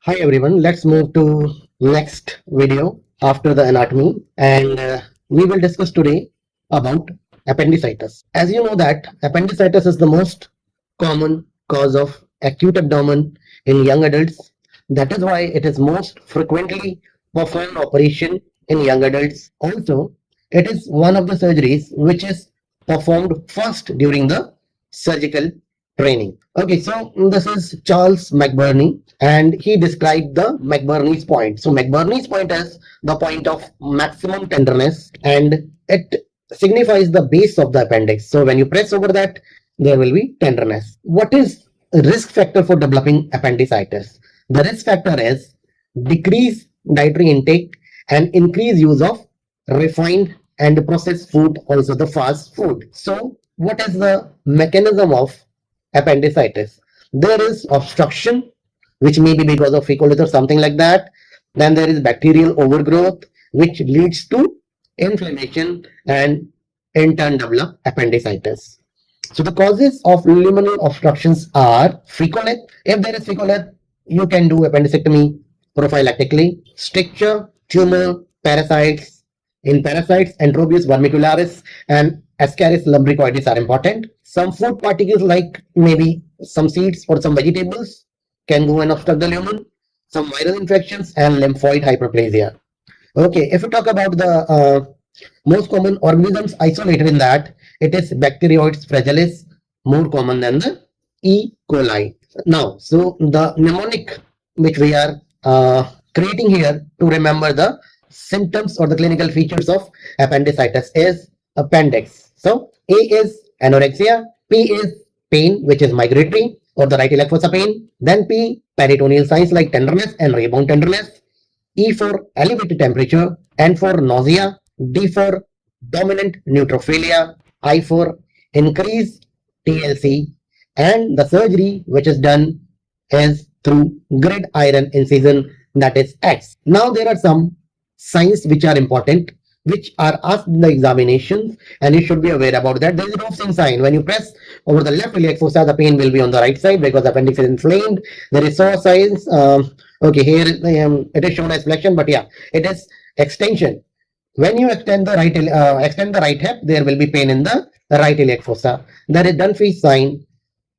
Hi everyone, let's move to next video after the anatomy, and we will discuss today about appendicitis. As you know that appendicitis is the most common cause of acute abdomen in young adults. That is why it is most frequently performed operation in young adults. Also, it is one of the surgeries which is performed first during the surgical training. Okay, so this is Charles McBurney, and he described the McBurney's point. So McBurney's point is the point of maximum tenderness, and it signifies the base of the appendix. So when you press over that, there will be tenderness. What is risk factor for developing appendicitis? The risk factor is decrease dietary intake and increase use of refined and processed food, also the fast food. So what is the mechanism of appendicitis? There is obstruction, which may be because of fecal or something like that. Then there is bacterial overgrowth, which leads to inflammation and in turn develop appendicitis. So the causes of luminal obstructions are fecalith. If there is fecalith, you can do appendicectomy prophylactically. Stricture, tumor, parasites. In parasites, Enterobius vermicularis and Ascaris lumbricoides are important. Some food particles like maybe some seeds or some vegetables can go and obstruct the lumen. Some viral infections and lymphoid hyperplasia. Okay, if we talk about the most common organisms isolated in that, it is Bacteroides fragilis, more common than the E. coli. Now, so the mnemonic which we are creating here to remember the symptoms or the clinical features of appendicitis is appendix. So A is anorexia, P is pain, which is migratory or the right iliac fossa pain. Then P, peritoneal signs like tenderness and rebound tenderness. E for elevated temperature, N for nausea, D for dominant neutrophilia, I for increased TLC, and the surgery which is done is through gridiron incision, that is X. Now there are some signs which are important, which are asked in the examinations, and you should be aware about that. There is a Rovsing sign. When you press over the left iliac fossa, the pain will be on the right side because the appendix is inflamed. There is Psoas signs. Okay, here it is shown as flexion, but yeah, it is extension. When you extend the right hip, there will be pain in the right iliac fossa. There is Dunphy sign.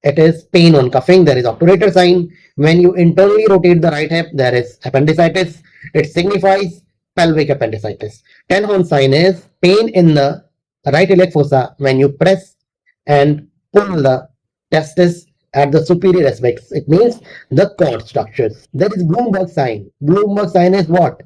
It is pain on cuffing. There is Obturator sign. When you internally rotate the right hip, there is appendicitis. It signifies pelvic appendicitis. 10 horn sign is pain in the right iliac fossa when you press and pull the testis at the superior aspects. It means the cord structures. There is Blumberg sign. Blumberg sign is what?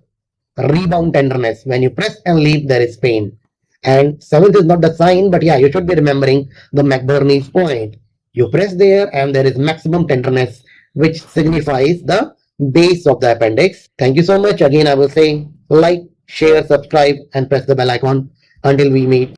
Rebound tenderness. When you press and leave, there is pain. And 7th is not the sign, but yeah, you should be remembering the McBurney's point. You press there and there is maximum tenderness, which signifies the base of the appendix. Thank you so much. Again, I will say like, share, subscribe, and press the bell icon until we meet.